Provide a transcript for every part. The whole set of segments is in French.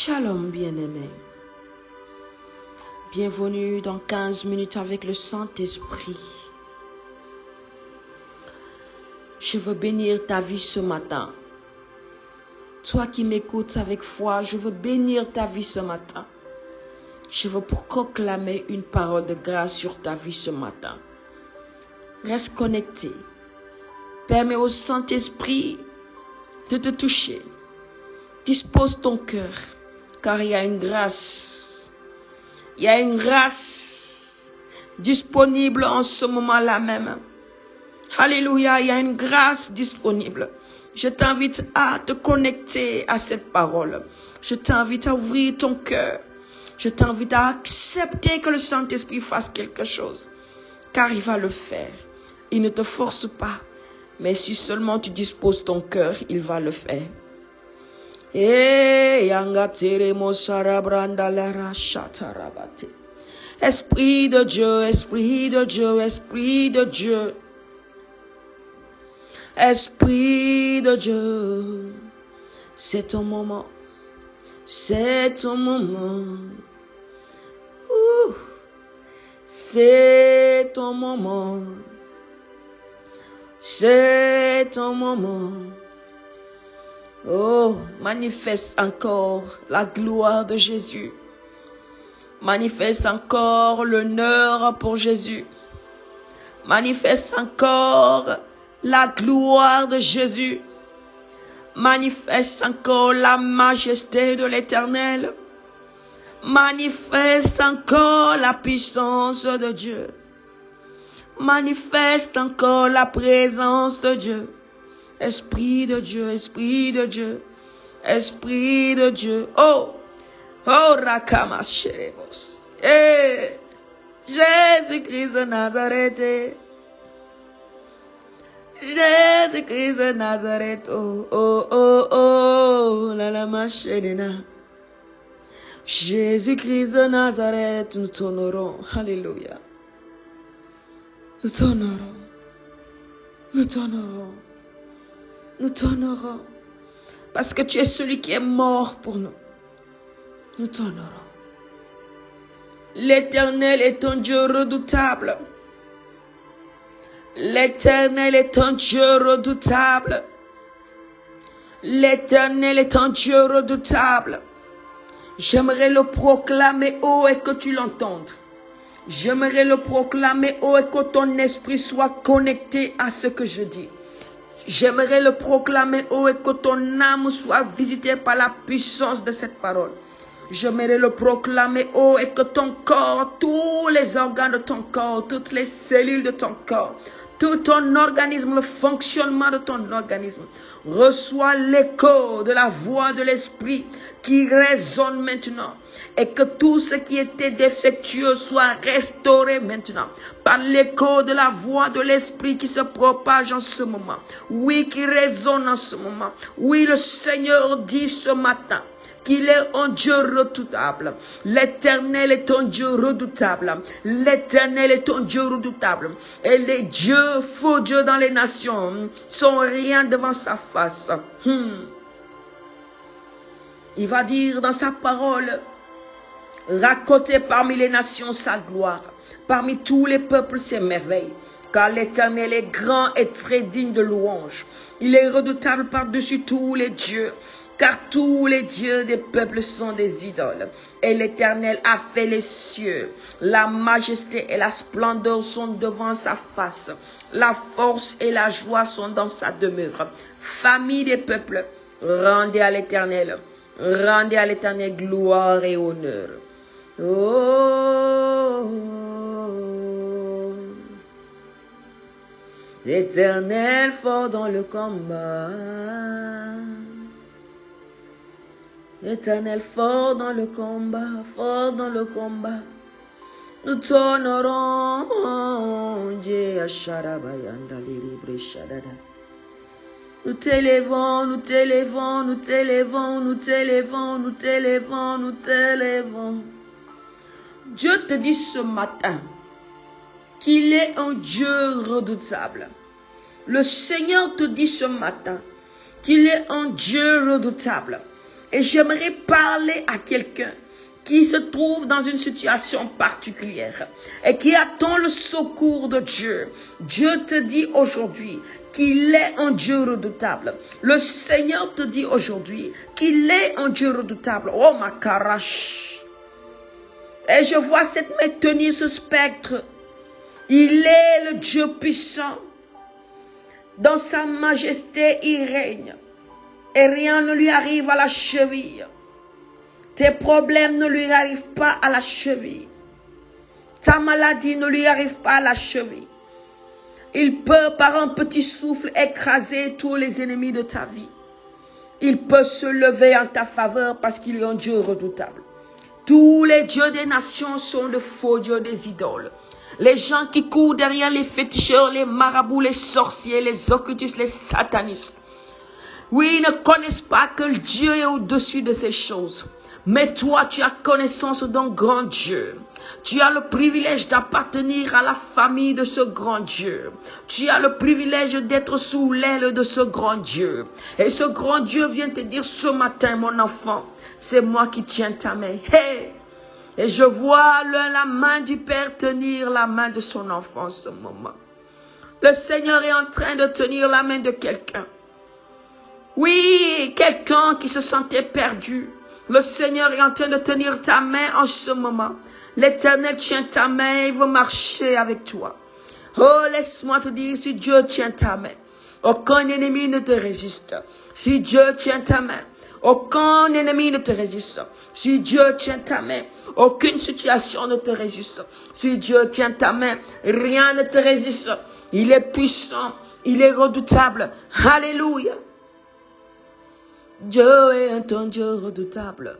Shalom bien-aimé. Bienvenue dans 15 minutes avec le Saint-Esprit. Je veux bénir ta vie ce matin. Toi qui m'écoutes avec foi, je veux bénir ta vie ce matin. Je veux proclamer une parole de grâce sur ta vie ce matin. Reste connecté. Permets au Saint-Esprit de te toucher. Dispose ton cœur, car il y a une grâce. Il y a une grâce disponible en ce moment-là même. Alléluia, il y a une grâce disponible. Je t'invite à te connecter à cette parole. Je t'invite à ouvrir ton cœur. Je t'invite à accepter que le Saint-Esprit fasse quelque chose, car il va le faire. Il ne te force pas, mais si seulement tu disposes ton cœur, il va le faire. Esprit de Dieu, Esprit de Dieu, Esprit de Dieu. Esprit de Dieu, c'est ton moment, c'est ton moment. C'est ton moment, c'est ton moment. Oh, manifeste encore la gloire de Jésus. Manifeste encore l'honneur pour Jésus. Manifeste encore la gloire de Jésus. Manifeste encore la majesté de l'Éternel. Manifeste encore la puissance de Dieu. Manifeste encore la présence de Dieu. Esprit de Dieu, Esprit de Dieu, Esprit de Dieu. Oh, oh, Rakamasheremos. Eh, Jésus-Christ de Nazareth. Jésus-Christ de Nazareth. Oh, oh, oh, oh, la la machédina. Jésus-Christ de Nazareth, nous t'honorons. Alléluia. Nous t'honorons. Nous t'honorons. Nous t'honorons. Parce que tu es celui qui est mort pour nous. Nous t'honorons. L'Éternel est un Dieu redoutable. L'Éternel est un Dieu redoutable. L'Éternel est un Dieu redoutable. J'aimerais le proclamer haut et que tu l'entendes. J'aimerais le proclamer haut et que ton esprit soit connecté à ce que je dis. J'aimerais le proclamer haut et que ton âme soit visitée par la puissance de cette parole. J'aimerais le proclamer haut et que ton corps, tous les organes de ton corps, toutes les cellules de ton corps, tout ton organisme, le fonctionnement de ton organisme, reçoit l'écho de la voix de l'Esprit qui résonne maintenant. Et que tout ce qui était défectueux soit restauré maintenant par l'écho de la voix de l'Esprit qui se propage en ce moment. Oui, qui résonne en ce moment. Oui, le Seigneur dit ce matin qu'il est un Dieu redoutable. L'Éternel est un Dieu redoutable. L'Éternel est un Dieu redoutable. Et les dieux, faux dieux dans les nations, sont rien devant sa face. Il va dire dans sa parole, raconter parmi les nations sa gloire, parmi tous les peuples ses merveilles. Car l'Éternel est grand et très digne de louange. Il est redoutable par-dessus tous les dieux. Car tous les dieux des peuples sont des idoles. Et l'Éternel a fait les cieux. La majesté et la splendeur sont devant sa face. La force et la joie sont dans sa demeure. Famille des peuples, rendez à l'Éternel. Rendez à l'Éternel gloire et honneur. Oh, l'Éternel fort dans le combat. L'Éternel fort dans le combat, fort dans le combat. Nous t'honorons, Dieu, nous t'élèvons, nous t'élèvons, nous t'élèvons, nous t'élèvons, nous t'élèvons, nous t'élèvons. Dieu te dit ce matin qu'il est un Dieu redoutable. Le Seigneur te dit ce matin qu'il est un Dieu redoutable. Et j'aimerais parler à quelqu'un qui se trouve dans une situation particulière et qui attend le secours de Dieu. Dieu te dit aujourd'hui qu'il est un Dieu redoutable. Le Seigneur te dit aujourd'hui qu'il est un Dieu redoutable. Oh ma carache. Et je vois cette main tenir ce spectre. Il est le Dieu puissant. Dans sa majesté, il règne. Et rien ne lui arrive à la cheville. Tes problèmes ne lui arrivent pas à la cheville. Ta maladie ne lui arrive pas à la cheville. Il peut par un petit souffle écraser tous les ennemis de ta vie. Il peut se lever en ta faveur parce qu'il est un Dieu redoutable. Tous les dieux des nations sont de faux dieux des idoles. Les gens qui courent derrière les féticheurs, les marabouts, les sorciers, les occultistes, les satanistes. Oui, ils ne connaissent pas que Dieu est au-dessus de ces choses. Mais toi, tu as connaissance d'un grand Dieu. Tu as le privilège d'appartenir à la famille de ce grand Dieu. Tu as le privilège d'être sous l'aile de ce grand Dieu. Et ce grand Dieu vient te dire ce matin, mon enfant, c'est moi qui tiens ta main. Hey! Et je vois la main du Père tenir la main de son enfant en ce moment. Le Seigneur est en train de tenir la main de quelqu'un. Oui, quelqu'un qui se sentait perdu. Le Seigneur est en train de tenir ta main en ce moment. L'Éternel tient ta main, il veut marcher avec toi. Oh, laisse-moi te dire, si Dieu tient ta main, aucun ennemi ne te résiste. Si Dieu tient ta main, aucun ennemi ne te résiste. Si Dieu tient ta main, aucune situation ne te résiste. Si Dieu tient ta main, rien ne te résiste. Il est puissant, il est redoutable. Alléluia. Dieu est un Dieu redoutable.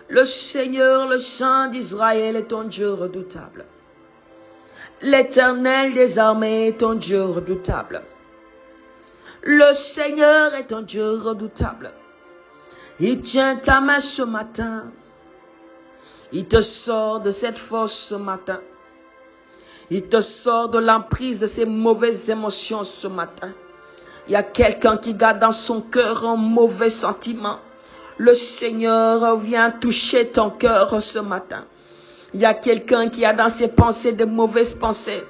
Le Seigneur, le Saint d'Israël est un Dieu redoutable. L'Éternel des armées est un Dieu redoutable. Le Seigneur est un Dieu redoutable. Il tient ta main ce matin. Il te sort de cette force ce matin. Il te sort de l'emprise de ces mauvaises émotions ce matin. Il y a quelqu'un qui garde dans son cœur un mauvais sentiment. Le Seigneur vient toucher ton cœur ce matin. Il y a quelqu'un qui a dans ses pensées de mauvaises pensées.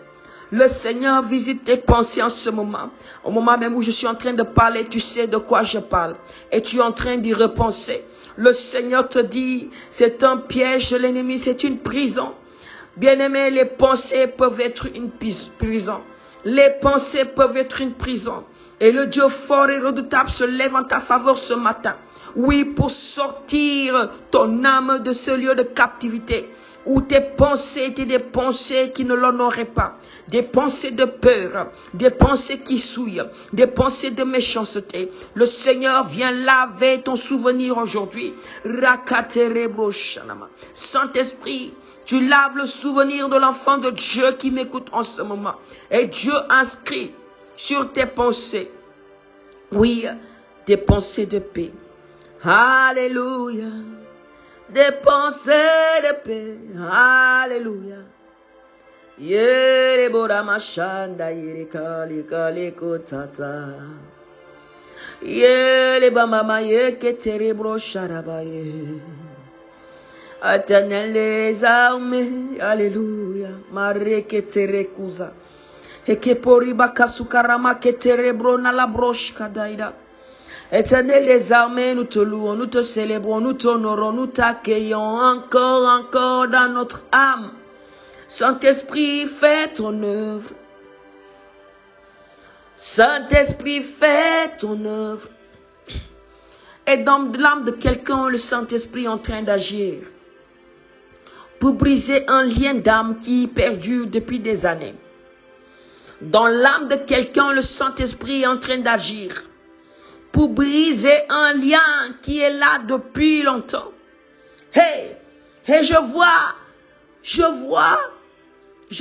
Le Seigneur visite tes pensées en ce moment. Au moment même où je suis en train de parler, tu sais de quoi je parle. Et tu es en train d'y repenser. Le Seigneur te dit, c'est un piège de l'ennemi, c'est une prison. Bien-aimé, les pensées peuvent être une prison. Les pensées peuvent être une prison. Et le Dieu fort et redoutable se lève en ta faveur ce matin. Oui, pour sortir ton âme de ce lieu de captivité. Où tes pensées étaient des pensées qui ne l'honoraient pas. Des pensées de peur. Des pensées qui souillent. Des pensées de méchanceté. Le Seigneur vient laver ton souvenir aujourd'hui. Saint-Esprit, tu laves le souvenir de l'enfant de Dieu qui m'écoute en ce moment. Et Dieu inscrit sur tes pensées, oui, des pensées de paix. Alléluia. Des pensées de paix. Alléluia. Yere borama shanda yere kali kali kotata. Yere bamama yeke terebro sharabaye. Éternel les armées. Alléluia. Mareke terekuza. Éternel des armées, nous te louons, nous te célébrons, nous t'honorons, nous t'accueillons encore dans notre âme. Saint-Esprit, fais ton œuvre. Saint-Esprit, fais ton œuvre. Et dans l'âme de quelqu'un, le Saint-Esprit est en train d'agir pour briser un lien d'âme qui perdure depuis des années. Dans l'âme de quelqu'un, le Saint-Esprit est en train d'agir pour briser un lien qui est là depuis longtemps. Hey, et je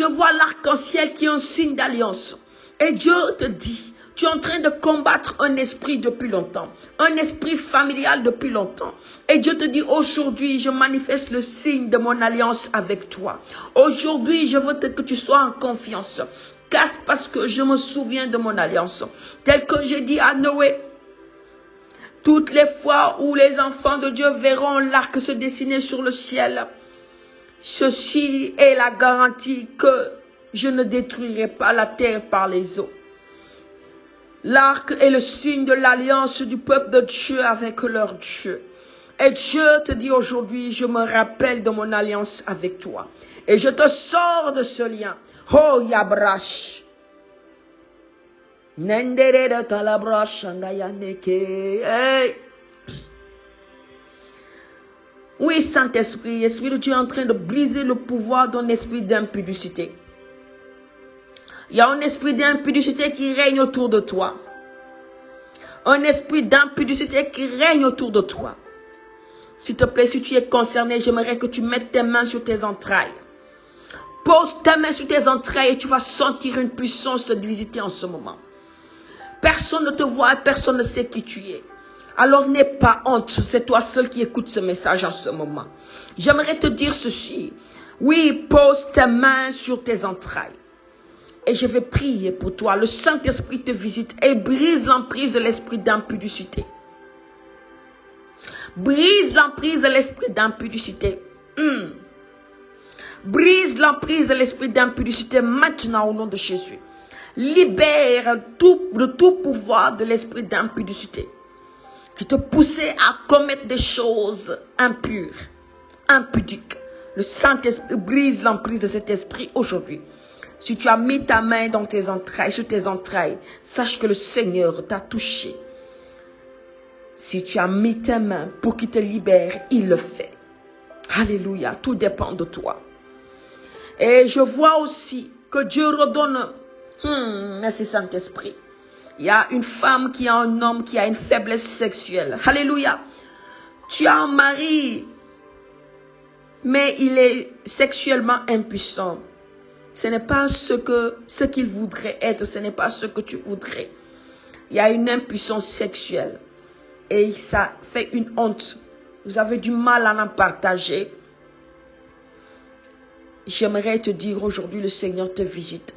vois l'arc-en-ciel qui est un signe d'alliance. Et Dieu te dit, tu es en train de combattre un esprit depuis longtemps, un esprit familial depuis longtemps. Et Dieu te dit, aujourd'hui, je manifeste le signe de mon alliance avec toi. Aujourd'hui, je veux que tu sois en confiance. Parce que je me souviens de mon alliance. Tel que j'ai dit à Noé, Toutes les fois où les enfants de Dieu verront l'arc se dessiner sur le ciel, ceci est la garantie que je ne détruirai pas la terre par les eaux. L'arc est le signe de l'alliance du peuple de Dieu avec leur Dieu. Et Dieu te dit aujourd'hui, je me rappelle de mon alliance avec toi. Et je te sors de ce lien. Oh Yabrash. Nendere de talabrash andayaneke. Hey. Oui, Saint-Esprit, Esprit de Dieu est en train de briser le pouvoir d'un esprit d'impudicité. Il y a un esprit d'impudicité qui règne autour de toi. Un esprit d'impudicité qui règne autour de toi. S'il te plaît, si tu es concerné, j'aimerais que tu mettes tes mains sur tes entrailles. Pose tes mains sur tes entrailles et tu vas sentir une puissance te visiter en ce moment. Personne ne te voit, personne ne sait qui tu es. Alors n'aie pas honte, c'est toi seul qui écoute ce message en ce moment. J'aimerais te dire ceci. Oui, pose tes mains sur tes entrailles. Et je vais prier pour toi. Le Saint-Esprit te visite et brise l'emprise de l'esprit d'impudicité. Brise l'emprise de l'esprit d'impudicité. Brise l'emprise de l'esprit d'impudicité maintenant au nom de Jésus. Libère de tout pouvoir de l'esprit d'impudicité qui te poussait à commettre des choses impures, impudiques. Le Saint-Esprit brise l'emprise de cet esprit aujourd'hui. Si tu as mis ta main dans tes entrailles, sur tes entrailles, sache que le Seigneur t'a touché. Si tu as mis tes mains pour qu'il te libère, il le fait. Alléluia, tout dépend de toi. Et je vois aussi que Dieu redonne, merci Saint-Esprit. Il y a une femme qui a un homme qui a une faiblesse sexuelle. Alléluia. Tu as un mari, mais il est sexuellement impuissant. Ce n'est pas ce qu'il voudrait être, ce n'est pas ce que tu voudrais. Il y a une impuissance sexuelle et ça fait une honte. Vous avez du mal à en partager. J'aimerais te dire aujourd'hui, le Seigneur te visite.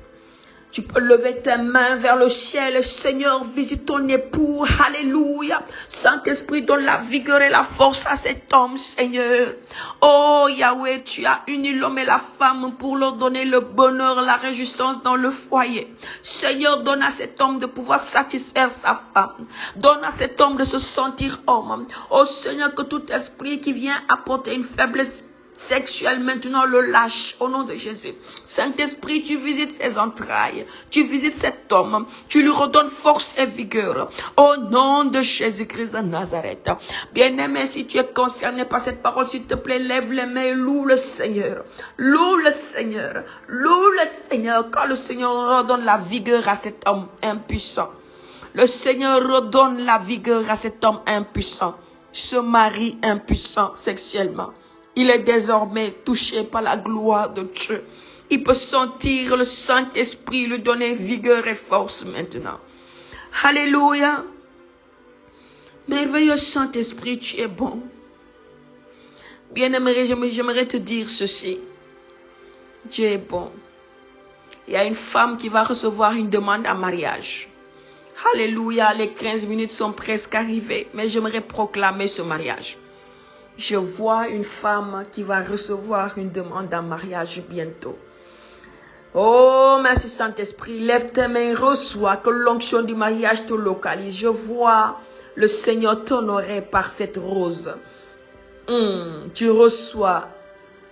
Tu peux lever tes mains vers le ciel. Seigneur, visite ton époux. Alléluia. Saint-Esprit, donne la vigueur et la force à cet homme, Seigneur. Oh Yahweh, tu as uni l'homme et la femme pour leur donner le bonheur, la réjouissance dans le foyer. Seigneur, donne à cet homme de pouvoir satisfaire sa femme. Donne à cet homme de se sentir homme. Oh Seigneur, que tout esprit qui vient apporter une faiblesse sexuelle maintenant le lâche au nom de Jésus. Saint-Esprit, tu visites ses entrailles, tu visites cet homme, tu lui redonnes force et vigueur au nom de Jésus-Christ de Nazareth. Bien-aimé, si tu es concerné par cette parole, s'il te plaît, lève les mains et loue le Seigneur. Loue le Seigneur, loue le Seigneur, quand le Seigneur redonne la vigueur à cet homme impuissant. Le Seigneur redonne la vigueur à cet homme impuissant, ce mari impuissant sexuellement. Il est désormais touché par la gloire de Dieu. Il peut sentir le Saint-Esprit lui donner vigueur et force maintenant. Alléluia. Merveilleux Saint-Esprit, tu es bon. Bien-aimé, j'aimerais te dire ceci. Dieu est bon. Il y a une femme qui va recevoir une demande en mariage. Alléluia, les 15 minutes sont presque arrivées, mais j'aimerais proclamer ce mariage. Je vois une femme qui va recevoir une demande en mariage bientôt. Oh, merci Saint-Esprit, lève tes mains, reçois, que l'onction du mariage te localise. Je vois le Seigneur t'honorer par cette rose. Tu reçois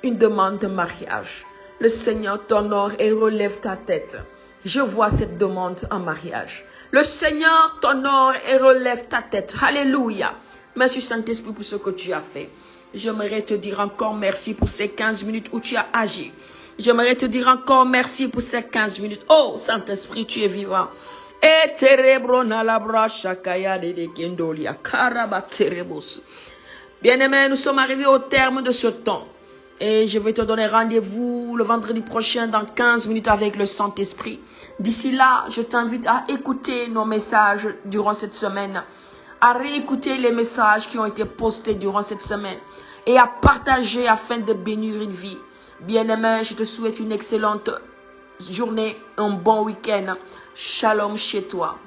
une demande de mariage. Le Seigneur t'honore et relève ta tête. Je vois cette demande en mariage. Le Seigneur t'honore et relève ta tête. Alléluia. Merci Saint-Esprit pour ce que tu as fait. J'aimerais te dire encore merci pour ces 15 minutes où tu as agi. J'aimerais te dire encore merci pour ces 15 minutes. Oh Saint-Esprit, tu es vivant. Bien-aimé, nous sommes arrivés au terme de ce temps. Et je vais te donner rendez-vous le vendredi prochain dans 15 minutes avec le Saint-Esprit. D'ici là, je t'invite à écouter nos messages durant cette semaine, à réécouter les messages qui ont été postés durant cette semaine et à partager afin de bénir une vie. Bien-aimé, je te souhaite une excellente journée, un bon week-end. Shalom chez toi.